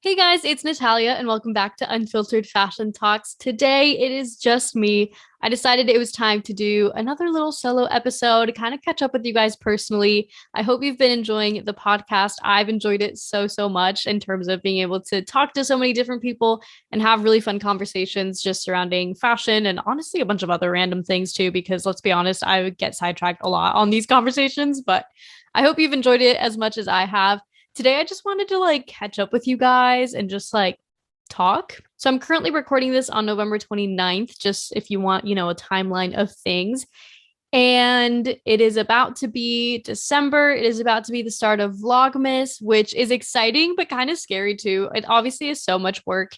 Hey guys, it's Natalia, and welcome back to Unfiltered Fashion Talks. Today it is just me. I decided it was time to do another little solo episode to kind of catch up with you guys personally. I hope you've been enjoying the podcast. I've enjoyed it so much in terms of being able to talk to so many different people and have really fun conversations just surrounding fashion and honestly a bunch of other random things too, because let's be honest, I would get sidetracked a lot on these conversations, but I hope you've enjoyed it as much as I have. Today I just wanted to catch up with you guys and just talk. So I'm currently recording this on November 29th, just if you want, a timeline of things. And it is about to be December. It is about to be the start of Vlogmas, which is exciting but kind of scary too. It obviously is so much work.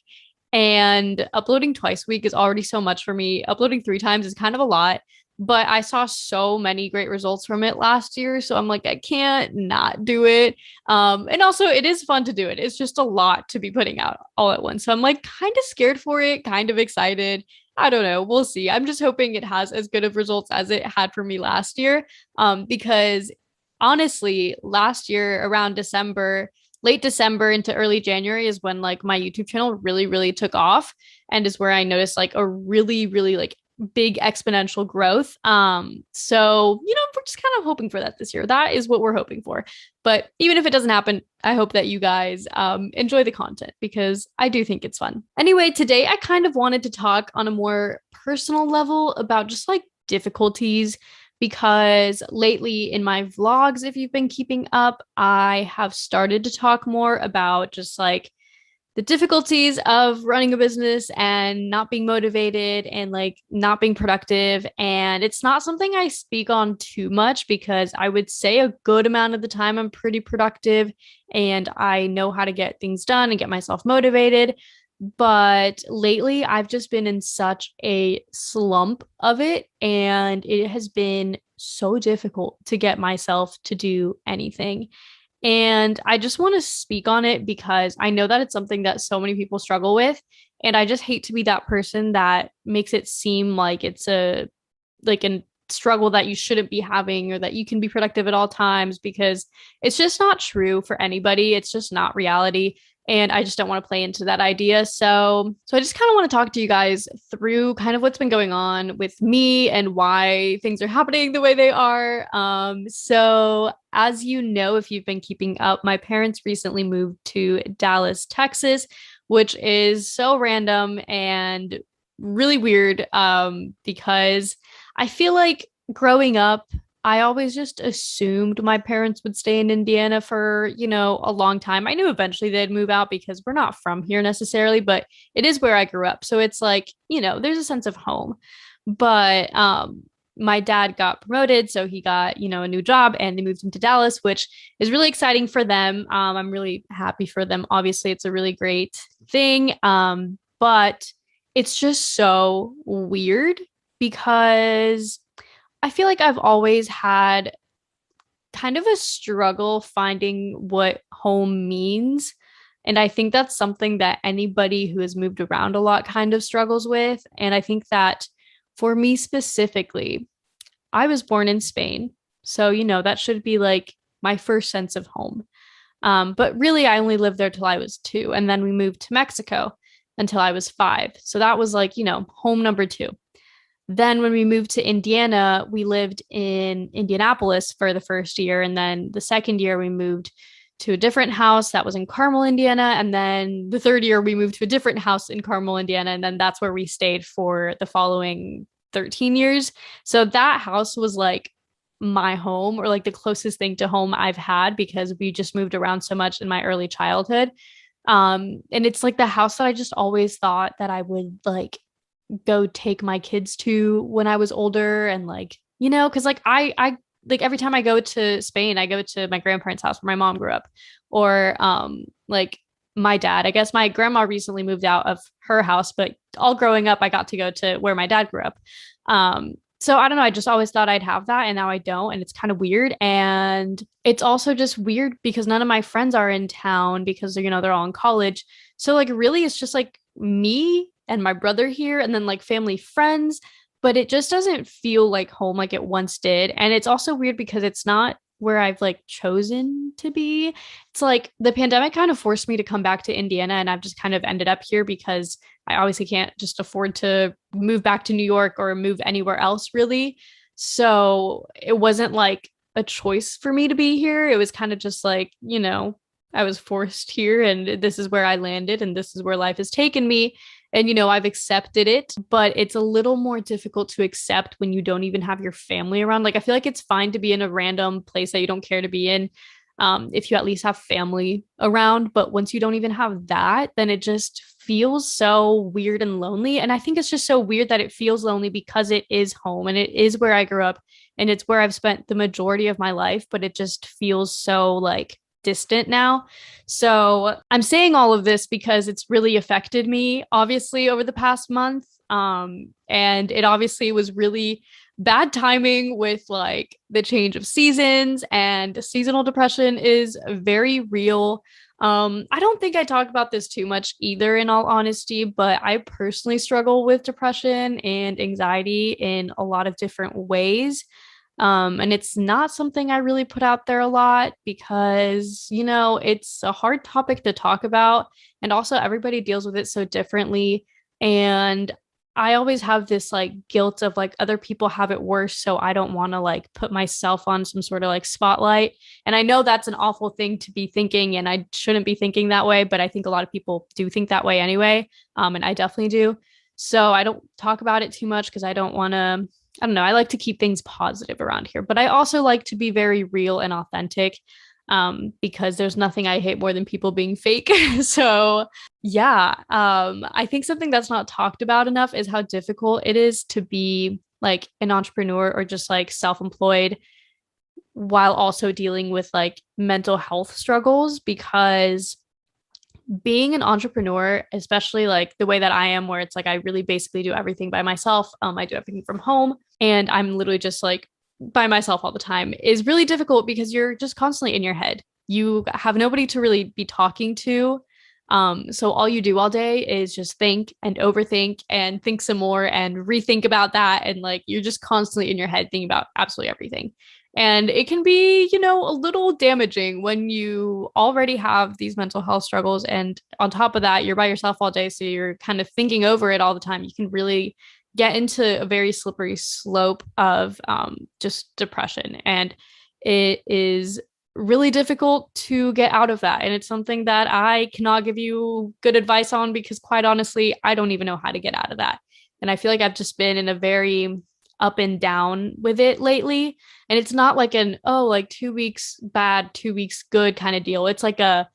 And uploading twice a week is already so much for me. Uploading three times is kind of a lot, but I saw so many great results from it last year. So I'm like, I can't not do it. And also it is fun to do it. It's just a lot to be putting out all at once. So I'm like kind of scared for it, kind of excited. I don't know. We'll see. I'm just hoping it has as good of results as it had for me last year. Because honestly, last year around December, late December into early January is when my YouTube channel really took off and is where I noticed a really big exponential growth. So, we're just kind of hoping for that this year. That is what we're hoping for. But even if it doesn't happen, I hope that you guys enjoy the content because I do think it's fun. Anyway, today I kind of wanted to talk on a more personal level about just difficulties because lately in my vlogs, if you've been keeping up, I have started to talk more about just the difficulties of running a business and not being motivated and not being productive. And it's not something I speak on too much because I would say a good amount of the time I'm pretty productive and I know how to get things done and get myself motivated. But lately, I've just been in such a slump of it, and it has been so difficult to get myself to do anything. And I just want to speak on it because I know that it's something that so many people struggle with. And I just hate to be that person that makes it seem like it's a struggle that you shouldn't be having or that you can be productive at all times because it's just not true for anybody. It's just not reality. And I just don't want to play into that idea. So I just kind of want to talk to you guys through kind of what's been going on with me and why things are happening the way they are. So as you know, if you've been keeping up, my parents recently moved to Dallas, Texas, which is so random and really weird because I feel like growing up, I always just assumed my parents would stay in Indiana for, a long time. I knew eventually they'd move out because we're not from here necessarily, but it is where I grew up. So it's there's a sense of home. But my dad got promoted, so he got, a new job and they moved him to Dallas, which is really exciting for them. I'm really happy for them. Obviously, it's a really great thing. But it's just so weird because I feel like I've always had kind of a struggle finding what home means. And I think that's something that anybody who has moved around a lot kind of struggles with. And I think that for me specifically, I was born in Spain. So, that should be my first sense of home. But really, I only lived there till I was 2. And then we moved to Mexico until I was 5. So that was home number 2. Then when we moved to Indiana, we lived in Indianapolis for the first year. And then the second year, we moved to a different house that was in Carmel, Indiana. And then the third year, we moved to a different house in Carmel, Indiana. And then that's where we stayed for the following 13 years. So that house was my home or the closest thing to home I've had because we just moved around so much in my early childhood. And it's the house that I just always thought that I would go take my kids to when I was older and because I every time I go to Spain, I go to my grandparents' house where my mom grew up or my dad. I guess my grandma recently moved out of her house, but all growing up, I got to go to where my dad grew up. So I don't know. I just always thought I'd have that and now I don't. And it's kind of weird. And it's also just weird because none of my friends are in town because, they're all in college. So really, it's just me and my brother here and then family friends, but it just doesn't feel like home like it once did. And it's also weird because it's not where I've like chosen to be. It's like the pandemic kind of forced me to come back to Indiana, and I've just kind of ended up here because I obviously can't just afford to move back to New York or move anywhere else really. So it wasn't like a choice for me to be here. It was kind of just like, I was forced here and this is where I landed and this is where life has taken me. And, I've accepted it, but it's a little more difficult to accept when you don't even have your family around. Like, I feel like it's fine to be in a random place that you don't care to be in, if you at least have family around. But once you don't even have that, then it just feels so weird and lonely. And I think it's just so weird that it feels lonely because it is home and it is where I grew up and it's where I've spent the majority of my life, but it just feels so like distant now. So I'm saying all of this because it's really affected me, obviously, over the past month. And it obviously was really bad timing with like the change of seasons, and seasonal depression is very real. I don't think I talk about this too much either, in all honesty, but I personally struggle with depression and anxiety in a lot of different ways. And it's not something I really put out there a lot because, it's a hard topic to talk about. And also, everybody deals with it so differently. And I always have this like guilt of like other people have it worse. So I don't want to like put myself on some sort of like spotlight. And I know that's an awful thing to be thinking, and I shouldn't be thinking that way. But I think a lot of people do think that way anyway. And I definitely do. So I don't talk about it too much because I don't want to. I don't know. I like to keep things positive around here, but I also like to be very real and authentic, because there's nothing I hate more than people being fake. So, yeah, I think something that's not talked about enough is how difficult it is to be like an entrepreneur or just like self-employed while also dealing with like mental health struggles, because being an entrepreneur, especially like the way that I am, where it's like I really basically do everything by myself. I do everything from home and I'm literally just like by myself all the time, is really difficult because you're just constantly in your head. You have nobody to really be talking to. So all you do all day is just think and overthink and think some more and rethink about that. And like you're just constantly in your head thinking about absolutely everything. And it can be, a little damaging when you already have these mental health struggles. And on top of that, you're by yourself all day. So you're kind of thinking over it all the time. You can really get into a very slippery slope of just depression. And it is really difficult to get out of that. And it's something that I cannot give you good advice on because, quite honestly, I don't even know how to get out of that. And I feel like I've just been in a very up and down with it lately. And it's not like like 2 weeks bad, 2 weeks good kind of deal. It's like a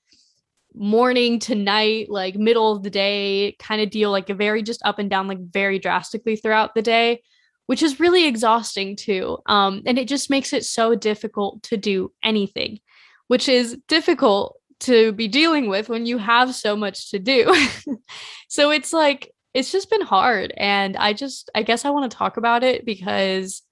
morning to night, like middle of the day kind of deal, like a very just up and down, like very drastically throughout the day, which is really exhausting too. And it just makes it so difficult to do anything, which is difficult to be dealing with when you have so much to do. So it's like, it's just been hard. And I guess I want to talk about it because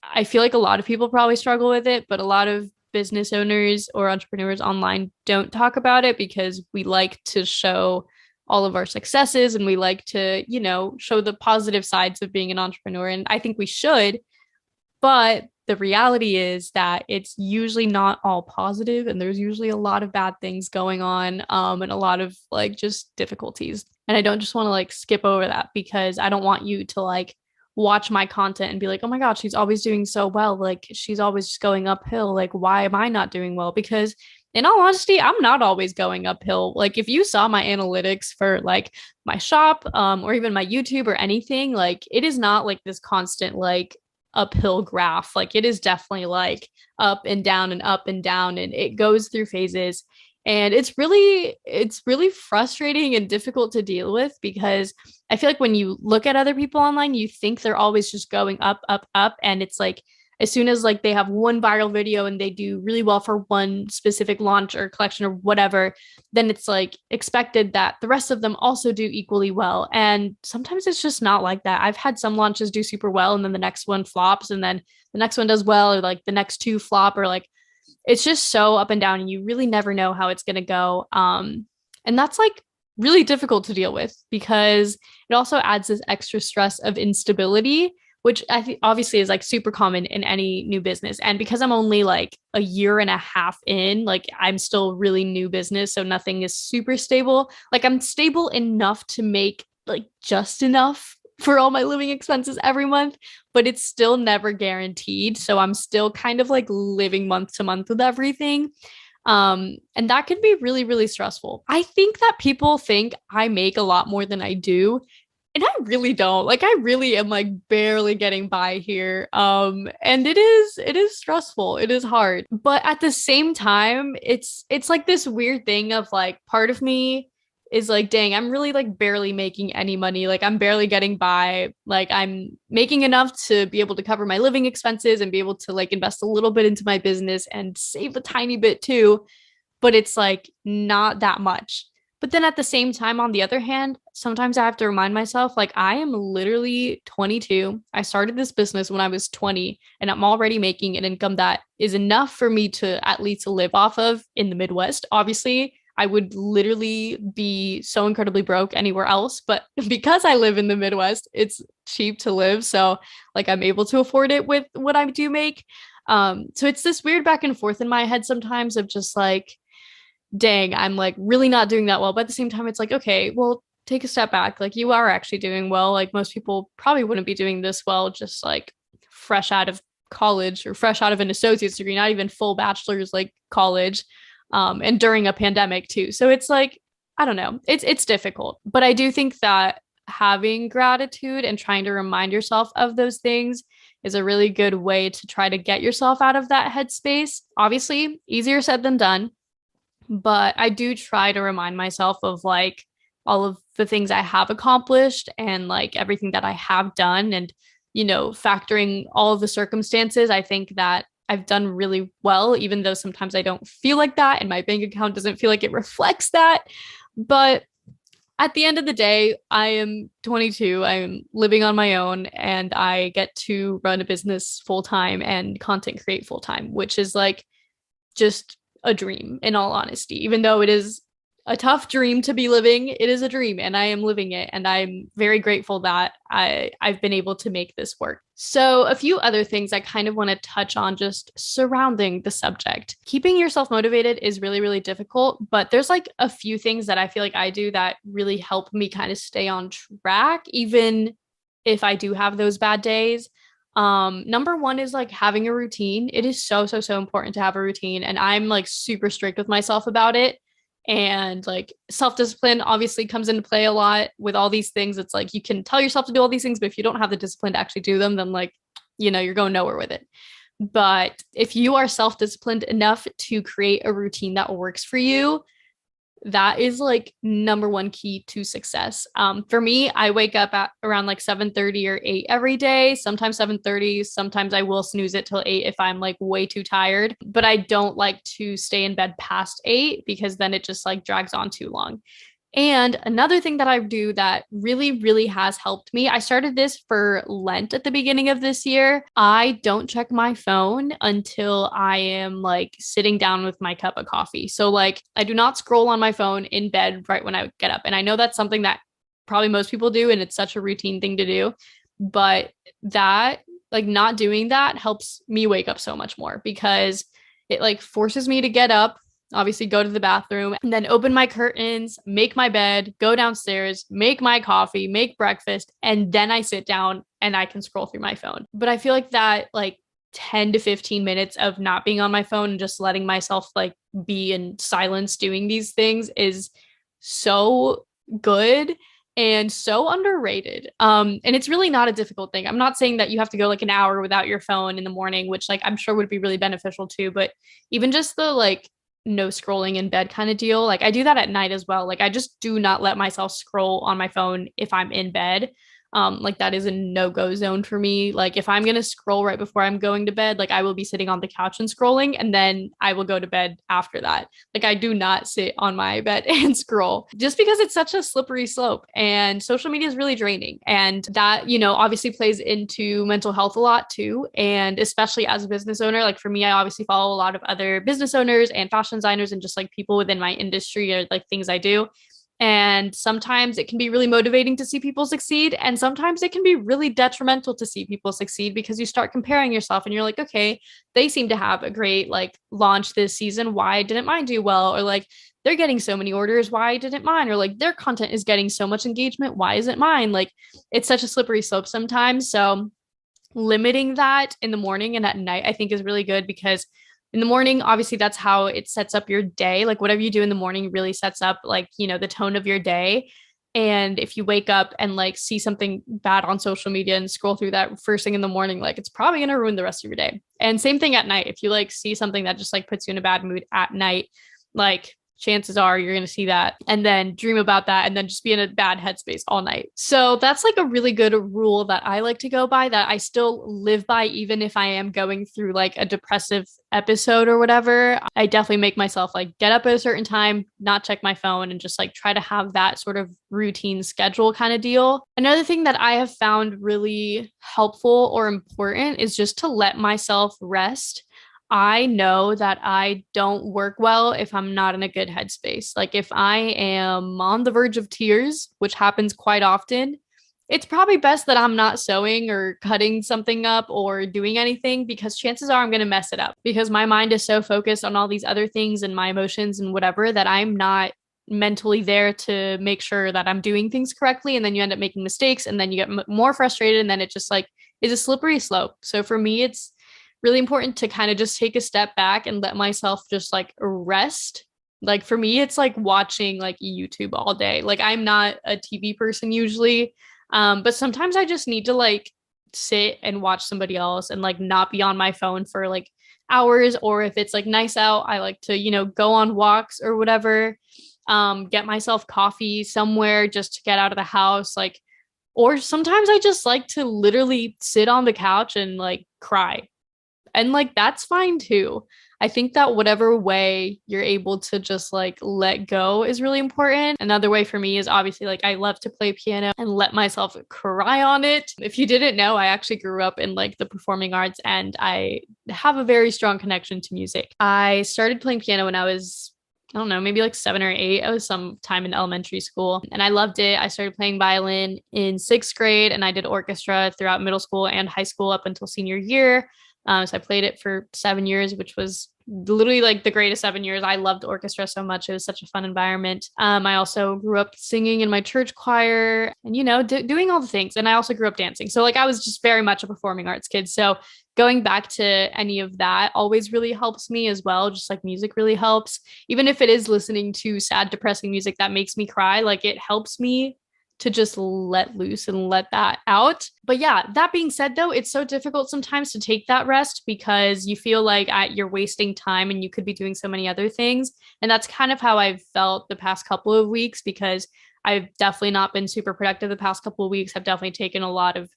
I feel like a lot of people probably struggle with it, but a lot of business owners or entrepreneurs online don't talk about it because we like to show all of our successes and we like to, show the positive sides of being an entrepreneur. And I think we should, but the reality is that it's usually not all positive and there's usually a lot of bad things going on, and a lot of like just difficulties. And I don't just want to like skip over that because I don't want you to like watch my content and be like, oh my God, she's always doing so well. Like she's always just going uphill. Like, why am I not doing well? Because in all honesty, I'm not always going uphill. Like if you saw my analytics for like my shop, or even my YouTube or anything, like it is not like this constant like uphill graph. Like it is definitely like up and down and up and down, and it goes through phases. And it's really frustrating and difficult to deal with because I feel like when you look at other people online, you think they're always just going up, up, up. And it's like, as soon as like they have one viral video and they do really well for one specific launch or collection or whatever, then it's like expected that the rest of them also do equally well. And sometimes it's just not like that. I've had some launches do super well and then the next one flops and then the next one does well, or like the next two flop, or like it's just so up and down and you really never know how it's going to go. And that's like really difficult to deal with because it also adds this extra stress of instability which I think obviously is like super common in any new business. And because I'm only like a year and a half in, like I'm still really new business, so nothing is super stable. Like I'm stable enough to make like just enough for all my living expenses every month, but it's still never guaranteed. So I'm still kind of like living month to month with everything. And that can be really, really stressful. I think that people think I make a lot more than I do. And I really don't. Like I really am like barely getting by here. And it is stressful. It is hard. But at the same time, it's like this weird thing of like part of me is like, dang, I'm really like barely making any money. Like I'm barely getting by. Like I'm making enough to be able to cover my living expenses and be able to like invest a little bit into my business and save a tiny bit too, but it's like not that much. But then at the same time, on the other hand, sometimes I have to remind myself, like, I am literally 22. I started this business when I was 20, and I'm already making an income that is enough for me to at least live off of in the Midwest. Obviously, I would literally be so incredibly broke anywhere else. But because I live in the Midwest, it's cheap to live. So, like, I'm able to afford it with what I do make. So it's this weird back and forth in my head sometimes of just like, dang, I'm like really not doing that well. But at the same time, it's like, okay, well, take a step back. Like you are actually doing well. Like most people probably wouldn't be doing this well, just like fresh out of college or fresh out of an associate's degree, not even full bachelor's like college. And during a pandemic too. So it's like, I don't know, it's difficult. But I do think that having gratitude and trying to remind yourself of those things is a really good way to try to get yourself out of that headspace. Obviously, easier said than done, but I do try to remind myself of like all of the things I have accomplished and like everything that I have done. And, factoring all of the circumstances, I think that I've done really well, even though sometimes I don't feel like that and my bank account doesn't feel like it reflects that. But at the end of the day, I am 22. I'm living on my own and I get to run a business full time and content create full time, which is like just a dream in all honesty. Even though it is a tough dream to be living, it is a dream and I am living it. And I'm very grateful that I've been able to make this work. So a few other things I kind of want to touch on just surrounding the subject. Keeping yourself motivated is really, really difficult, but there's like a few things that I feel like I do that really help me kind of stay on track, even if I do have those bad days. Number one is like having a routine. It is so, so, so important to have a routine. And I'm like super strict with myself about it. And like self-discipline obviously comes into play a lot with all these things. It's like you can tell yourself to do all these things, but if you don't have the discipline to actually do them, then like, you're going nowhere with it. But if you are self-disciplined enough to create a routine that works for you, that is like number one key to success. For me, I wake up at around like 7:30 or 8 every day, sometimes 7:30, sometimes I will snooze it till 8 if I'm like way too tired, but I don't like to stay in bed past 8 because then it just like drags on too long. And another thing that I do that really, really has helped me, I started this for Lent at the beginning of this year. I don't check my phone until I am like sitting down with my cup of coffee. So, like, I do not scroll on my phone in bed right when I get up. And I know that's something that probably most people do, and it's such a routine thing to do. But that, like, not doing that helps me wake up so much more because it like forces me to get up, obviously go to the bathroom and then open my curtains, make my bed, go downstairs, make my coffee, make breakfast, and then I sit down and I can scroll through my phone. But I feel like that like 10 to 15 minutes of not being on my phone and just letting myself like be in silence doing these things is so good and so underrated. And it's really not a difficult thing. I'm not saying that you have to go like an hour without your phone in the morning, which like I'm sure would be really beneficial too, but even just the like no scrolling in bed kind of deal. Like I do that at night as well. Like I just do not let myself scroll on my phone if I'm in bed. Like that is a no-go zone for me. Like if I'm gonna scroll right before I'm going to bed, like I will be sitting on the couch and scrolling, and then I will go to bed after that. Like I do not sit on my bed and scroll just because it's such a slippery slope, and social media is really draining. And that, obviously plays into mental health a lot too. And especially as a business owner, like for me, I obviously follow a lot of other business owners and fashion designers and just like people within my industry or like things I do. And sometimes it can be really motivating to see people succeed. And sometimes it can be really detrimental to see people succeed because you start comparing yourself and you're like, okay, they seem to have a great like launch this season. Why didn't mine do well? Or like, they're getting so many orders. Why didn't mine? Or like, their content is getting so much engagement. Why isn't mine? Like, it's such a slippery slope sometimes. So, limiting that in the morning and at night, I think is really good because in the morning, obviously, that's how it sets up your day. Like, whatever you do in the morning really sets up, like, the tone of your day. And if you wake up and like see something bad on social media and scroll through that first thing in the morning, like, it's probably going to ruin the rest of your day. And same thing at night. If you like see something that just like puts you in a bad mood at night, like, chances are you're going to see that and then dream about that and then just be in a bad headspace all night. So that's like a really good rule that I like to go by, that I still live by, even if I am going through like a depressive episode or whatever. I definitely make myself like get up at a certain time, not check my phone, and just like try to have that sort of routine schedule kind of deal. Another thing that I have found really helpful or important is just to let myself rest. I know that I don't work well if I'm not in a good headspace. Like, if I am on the verge of tears, which happens quite often, it's probably best that I'm not sewing or cutting something up or doing anything, because chances are I'm going to mess it up because my mind is so focused on all these other things and my emotions and whatever that I'm not mentally there to make sure that I'm doing things correctly. And then you end up making mistakes and then you get more frustrated. And then it just like is a slippery slope. So for me, it's really important to kind of just take a step back and let myself just like rest. Like, for me, it's like watching like YouTube all day. Like, I'm not a TV person usually, but sometimes I just need to like sit and watch somebody else and like not be on my phone for like hours. Or if it's like nice out, I like to, go on walks or whatever, get myself coffee somewhere just to get out of the house. Like, or sometimes I just like to literally sit on the couch and like cry. And like, that's fine too. I think that whatever way you're able to just like let go is really important. Another way for me is obviously like I love to play piano and let myself cry on it. If you didn't know, I actually grew up in like the performing arts and I have a very strong connection to music. I started playing piano when I was, I don't know, maybe like 7 or 8. I was some time in elementary school and I loved it. I started playing violin in 6th grade and I did orchestra throughout middle school and high school up until senior year. So I played it for 7 years, which was literally like the greatest 7 years. I loved orchestra so much. It was such a fun environment. I also grew up singing in my church choir and, doing all the things. And I also grew up dancing. So like I was just very much a performing arts kid. So going back to any of that always really helps me as well. Just like music really helps. Even if it is listening to sad, depressing music that makes me cry, like it helps me to just let loose and let that out. But yeah, that being said, though, it's so difficult sometimes to take that rest because you feel like you're wasting time and you could be doing so many other things. And that's kind of how I've felt the past couple of weeks, because I've definitely not been super productive the past couple of weeks. I've definitely taken a lot of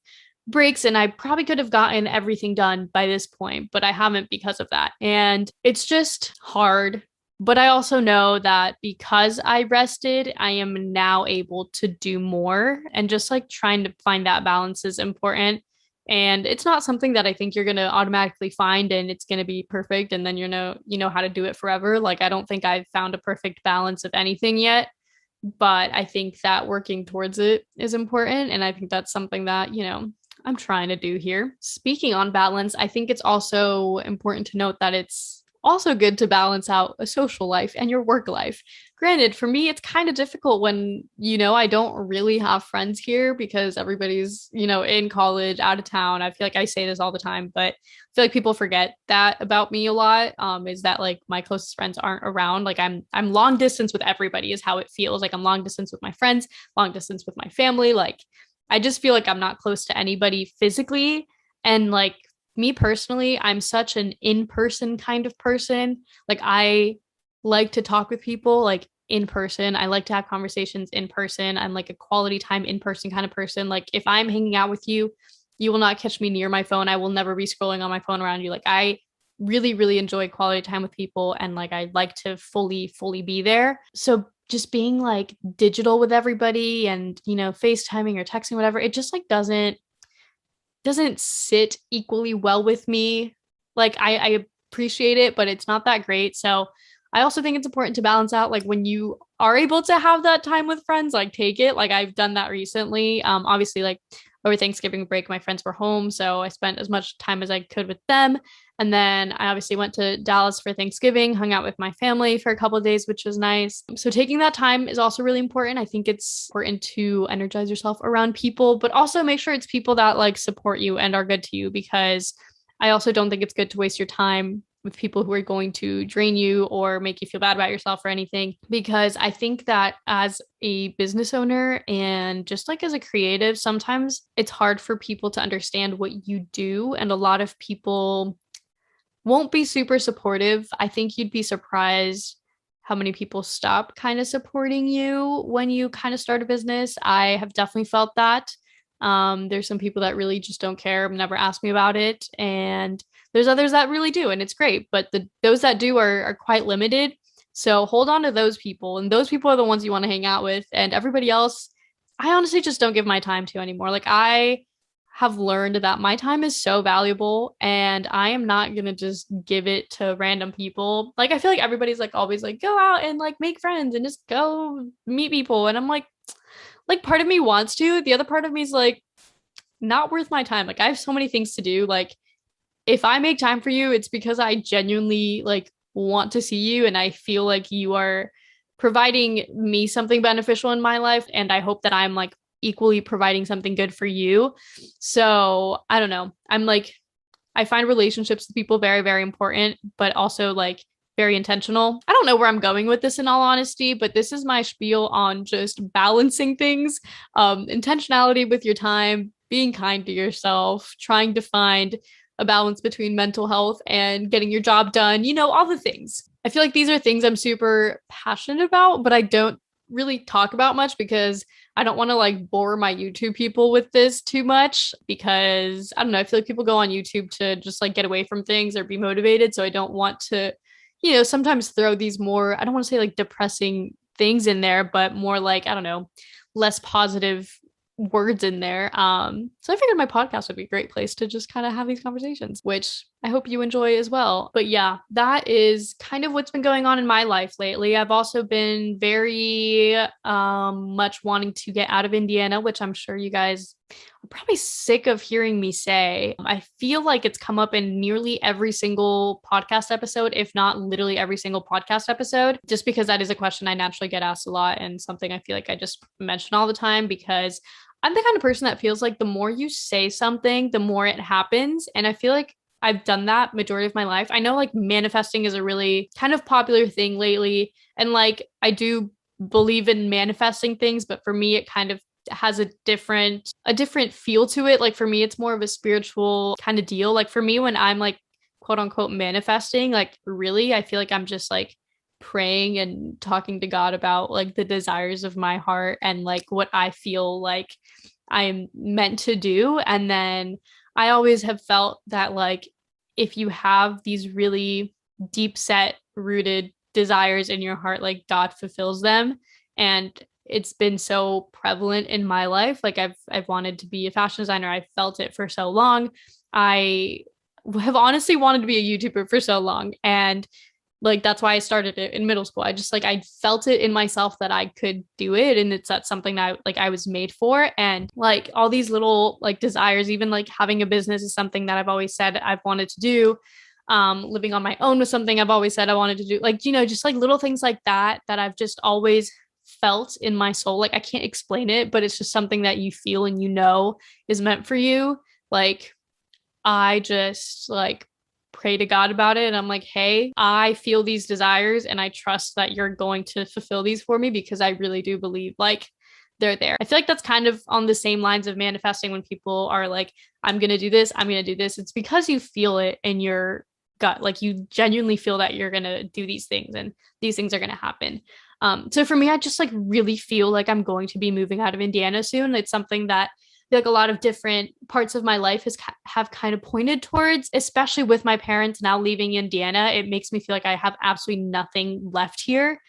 breaks and I probably could have gotten everything done by this point, but I haven't because of that. And it's just hard. But I also know that because I rested, I am now able to do more, and just like trying to find that balance is important. And it's not something that I think you're going to automatically find and it's going to be perfect. And then, you know how to do it forever. Like, I don't think I've found a perfect balance of anything yet, but I think that working towards it is important. And I think that's something that, I'm trying to do here. Speaking on balance, I think it's also important to note that it's also good to balance out a social life and your work life. Granted, for me, it's kind of difficult when, I don't really have friends here because everybody's, in college, out of town. I feel like I say this all the time, but I feel like people forget that about me a lot, is that like my closest friends aren't around. Like I'm long distance with everybody is how it feels. Like I'm long distance with my friends, long distance with my family. Like I just feel like I'm not close to anybody physically. And like, me personally, I'm such an in-person kind of person. Like I like to talk with people like in person. I like to have conversations in person. I'm like a quality time in person kind of person. Like if I'm hanging out with you, you will not catch me near my phone. I will never be scrolling on my phone around you. Like I really, really enjoy quality time with people and like I like to fully be there. So just being like digital with everybody and, FaceTiming or texting, whatever, it just like doesn't sit equally well with me. Like I appreciate it, but it's not that great. So I also think it's important to balance out like when you are able to have that time with friends, like take it. Like I've done that recently. Obviously, like over Thanksgiving break, my friends were home, so I spent as much time as I could with them. And then I obviously went to Dallas for Thanksgiving, hung out with my family for a couple of days, which was nice. So taking that time is also really important. I think it's important to energize yourself around people, but also make sure it's people that like support you and are good to you, because I also don't think it's good to waste your time with people who are going to drain you or make you feel bad about yourself or anything. Because I think that as a business owner and just like as a creative, sometimes it's hard for people to understand what you do. And a lot of people won't be super supportive. I think you'd be surprised how many people stop kind of supporting you when you kind of start a business. I have definitely felt that. There's some people that really just don't care, never ask me about it, and there's others that really do, and it's great. But those that do are quite limited. So hold on to those people, and those people are the ones you want to hang out with. And everybody else, I honestly just don't give my time to anymore. Like I have learned that my time is so valuable and I am not going to just give it to random people. Like I feel like everybody's like always like go out and like make friends and just go meet people, and I'm like part of me wants to, the other part of me is like not worth my time. Like I have so many things to do. Like if I make time for you, it's because I genuinely like want to see you and I feel like you are providing me something beneficial in my life, and I hope that I'm like equally providing something good for you. So I don't know. I'm like, I find relationships with people very, very important, but also like very intentional. I don't know where I'm going with this in all honesty, but this is my spiel on just balancing things, intentionality with your time, being kind to yourself, trying to find a balance between mental health and getting your job done, you know, all the things. I feel like these are things I'm super passionate about, but I don't really talk about much because I don't want to like bore my YouTube people with this too much, because I don't know, I feel like people go on YouTube to just like get away from things or be motivated. So I don't want to, you know, sometimes throw these more, I don't want to say like depressing things in there, but more like, I don't know, less positive words in there. So I figured my podcast would be a great place to just kind of have these conversations, which I hope you enjoy as well. But yeah, that is kind of what's been going on in my life lately. I've also been very much wanting to get out of Indiana, which I'm sure you guys are probably sick of hearing me say. I feel like it's come up in nearly every single podcast episode, if not literally every single podcast episode, just because that is a question I naturally get asked a lot and something I feel like I just mention all the time, because I'm the kind of person that feels like the more you say something, the more it happens. And I feel like I've done that majority of my life. I know like manifesting is a really kind of popular thing lately. And like I do believe in manifesting things, but for me it kind of has a different feel to it. Like for me it's more of a spiritual kind of deal. Like for me when I'm like quote unquote manifesting, like really I feel like I'm just like praying and talking to God about like the desires of my heart and like what I feel like I'm meant to do. And then I always have felt that like if you have these really deep set rooted desires in your heart, like God fulfills them. And it's been so prevalent in my life. Like I've wanted to be a fashion designer. I've felt it for so long. I have honestly wanted to be a YouTuber for so long. And like that's why I started it in middle school. I just like I felt it in myself that I could do it, and that's something that like I was made for. And like all these little like desires, even like having a business is something that I've always said I've wanted to do. Living on my own was something I've always said I wanted to do. Like, you know, just like little things like that I've just always felt in my soul. Like I can't explain it, but it's just something that you feel and you know is meant for you. Like I just like pray to God about it. And I'm like, hey, I feel these desires and I trust that you're going to fulfill these for me, because I really do believe like they're there. I feel like that's kind of on the same lines of manifesting when people are like, I'm going to do this, I'm going to do this. It's because you feel it in your gut. Like you genuinely feel that you're going to do these things and these things are going to happen. So for me, I just like really feel like I'm going to be moving out of Indiana soon. It's something that like a lot of different parts of my life have kind of pointed towards, especially with my parents now leaving Indiana. It makes me feel like I have absolutely nothing left here.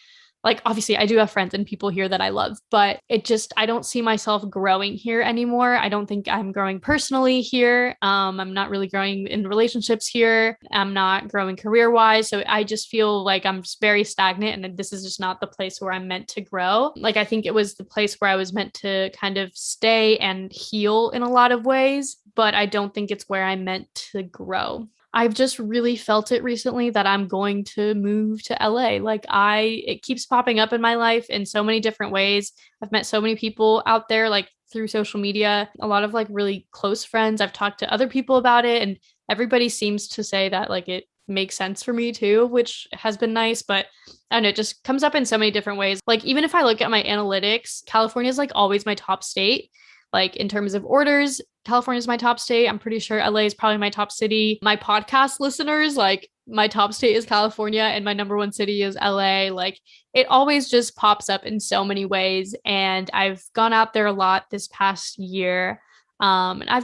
like obviously I do have friends and people here that I love, but I don't see myself growing here anymore. I don't think I'm growing personally here. I'm not really growing in relationships here. I'm not growing career wise. So I just feel like I'm just very stagnant, and this is just not the place where I'm meant to grow. Like I think it was the place where I was meant to kind of stay and heal in a lot of ways, but I don't think it's where I'm meant to grow. I've just really felt it recently that I'm going to move to LA. It keeps popping up in my life in so many different ways. I've met so many people out there, like through social media, a lot of like really close friends. I've talked to other people about it, and everybody seems to say that like it makes sense for me too, which has been nice. But I don't know, it just comes up in so many different ways. Like, even if I look at my analytics, California is like always my top state. Like in terms of orders, California is my top state. I'm pretty sure LA is probably my top city. My podcast listeners, like my top state is California and my number one city is LA. Like it always just pops up in so many ways. And I've gone out there a lot this past year. And I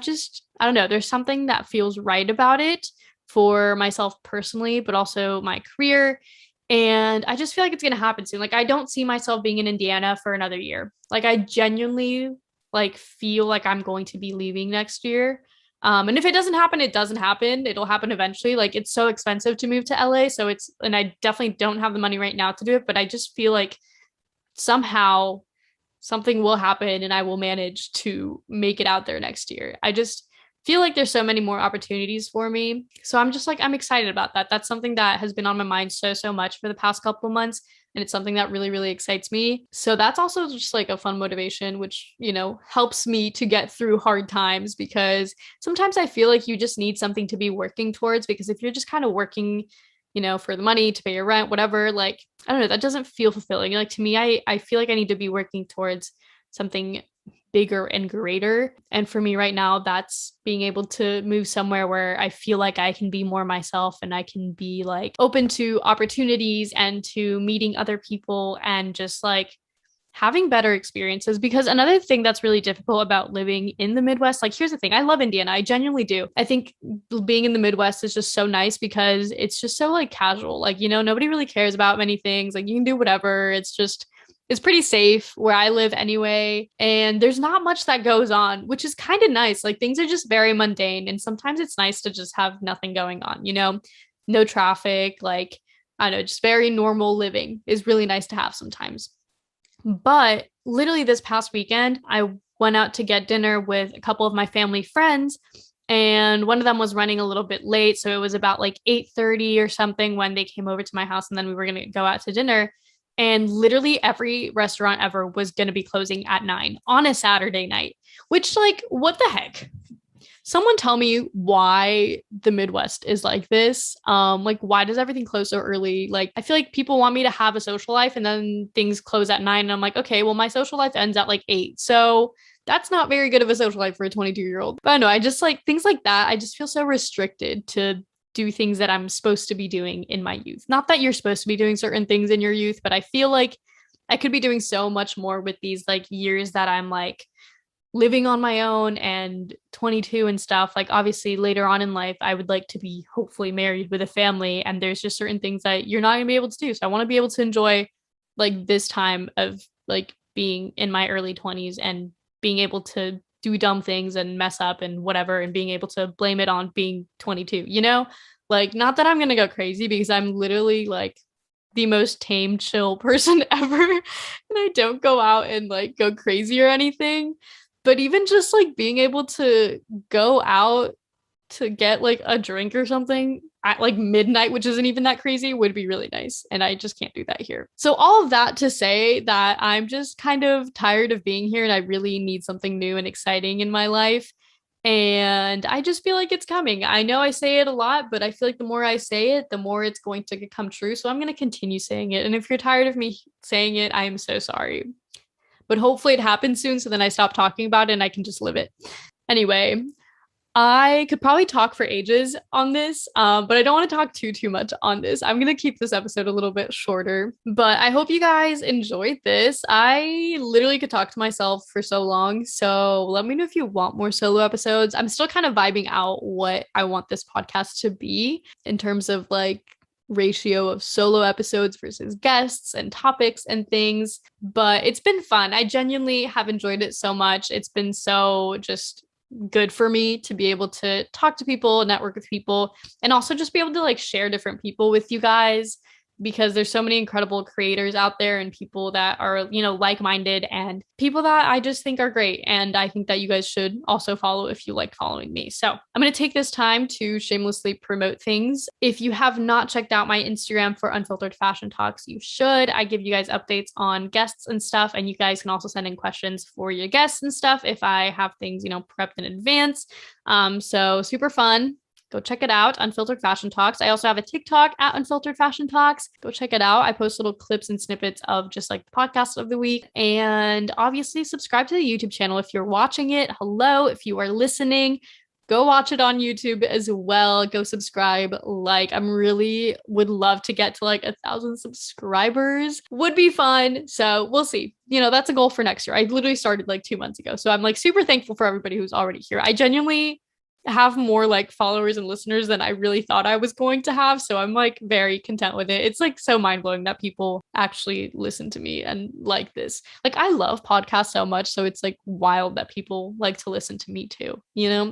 don't know, there's something that feels right about it for myself personally, but also my career. And I just feel like it's going to happen soon. Like I don't see myself being in Indiana for another year. Like I genuinely like feel like I'm going to be leaving next year. And if it doesn't happen, it doesn't happen. It'll happen eventually. Like it's so expensive to move to LA. And I definitely don't have the money right now to do it, but I just feel like somehow something will happen and I will manage to make it out there next year. I just feel like there's so many more opportunities for me. So I'm just like, I'm excited about that. That's something that has been on my mind so much for the past couple of months. And it's something that really excites me. So that's also just like a fun motivation, which, helps me to get through hard times, because sometimes I feel like you just need something to be working towards, because if you're just kind of working, for the money to pay your rent, whatever, like, I don't know, that doesn't feel fulfilling. Like to me, I feel like I need to be working towards something bigger and greater. And for me right now, that's being able to move somewhere where I feel like I can be more myself and I can be like open to opportunities and to meeting other people and just like having better experiences. Because another thing that's really difficult about living in the Midwest, like here's the thing, I love Indiana. I genuinely do. I think being in the Midwest is just so nice because it's just so like casual. Like, nobody really cares about many things. Like you can do whatever. It's pretty safe where I live anyway. And there's not much that goes on, which is kind of nice. Like things are just very mundane. And sometimes it's nice to just have nothing going on, no traffic. Like, I don't know, just very normal living is really nice to have sometimes. But literally this past weekend, I went out to get dinner with a couple of my family friends. And one of them was running a little bit late. So it was about like 8:30 or something when they came over to my house. And then we were going to go out to dinner. And literally every restaurant ever was going to be closing at 9 on a Saturday night, which, like, what the heck? Someone tell me why the Midwest is like this. Like, why does everything close so early? Like, I feel like people want me to have a social life and then things close at 9. And I'm like, okay, well, my social life ends at like 8. So that's not very good of a social life for a 22-year-old. But I know, I just like things like that. I just feel so restricted to do things that I'm supposed to be doing in my youth. Not that you're supposed to be doing certain things in your youth, but I feel like I could be doing so much more with these like years that I'm like living on my own and 22 and stuff. Like obviously later on in life, I would like to be hopefully married with a family, and there's just certain things that you're not gonna be able to do. So I want to be able to enjoy like this time of like being in my early 20s and being able to do dumb things and mess up and whatever, and being able to blame it on being 22, Like, not that I'm going to go crazy, because I'm literally like the most tame, chill person ever. And I don't go out and like go crazy or anything. But even just like being able to go out to get like a drink or something at like midnight, which isn't even that crazy, would be really nice. And I just can't do that here. So all of that to say that I'm just kind of tired of being here and I really need something new and exciting in my life. And I just feel like it's coming. I know I say it a lot, but I feel like the more I say it, the more it's going to come true. So I'm going to continue saying it. And if you're tired of me saying it, I am so sorry. But hopefully it happens soon, so then I stop talking about it and I can just live it. Anyway, I could probably talk for ages on this, but I don't want to talk too much on this. I'm going to keep this episode a little bit shorter, but I hope you guys enjoyed this. I literally could talk to myself for so long, so let me know if you want more solo episodes. I'm still kind of vibing out what I want this podcast to be in terms of like ratio of solo episodes versus guests and topics and things, but it's been fun. I genuinely have enjoyed it so much. It's been so just good for me to be able to talk to people, network with people, and also just be able to like share different people with you guys, because there's so many incredible creators out there and people that are, like-minded and people that I just think are great. And I think that you guys should also follow if you like following me. So I'm going to take this time to shamelessly promote things. If you have not checked out my Instagram for Unfiltered Fashion Talks, you should. I give you guys updates on guests and stuff, and you guys can also send in questions for your guests and stuff if I have things, prepped in advance. So super fun. Go check it out, Unfiltered Fashion Talks. I also have a TikTok at Unfiltered Fashion Talks. Go check it out. I post little clips and snippets of just like the podcast of the week. And obviously, subscribe to the YouTube channel if you're watching it. Hello, if you are listening, go watch it on YouTube as well. Go subscribe. I'm really would love to get to like 1,000 subscribers. Would be fun. So we'll see. That's a goal for next year. I literally started like 2 months ago. So I'm like super thankful for everybody who's already here. I genuinely have more like followers and listeners than I really thought I was going to have. So I'm like very content with it. It's like so mind blowing that people actually listen to me and like this. Like I love podcasts so much. So it's like wild that people like to listen to me too.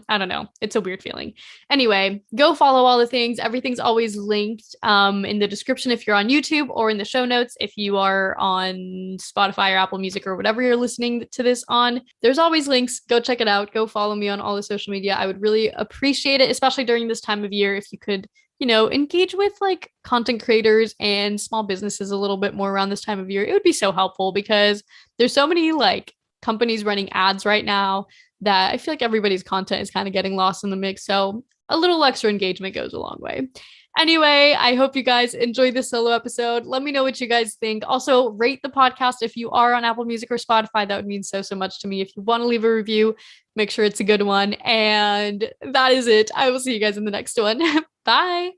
I don't know. It's a weird feeling. Anyway, go follow all the things. Everything's always linked in the description if you're on YouTube, or in the show notes if you are on Spotify or Apple Music or whatever you're listening to this on. There's always links. Go check it out. Go follow me on all the social media. I would really appreciate it, especially during this time of year, if you could engage with like content creators and small businesses a little bit more around this time of year. It would be so helpful, because there's so many like companies running ads right now that I feel like everybody's content is kind of getting lost in the mix. So a little extra engagement goes a long way. Anyway, I hope you guys enjoyed this solo episode. Let me know what you guys think. Also, rate the podcast if you are on Apple Music or Spotify. That would mean so much to me. If you want to leave a review, make sure it's a good one. And that is it. I will see you guys in the next one. Bye.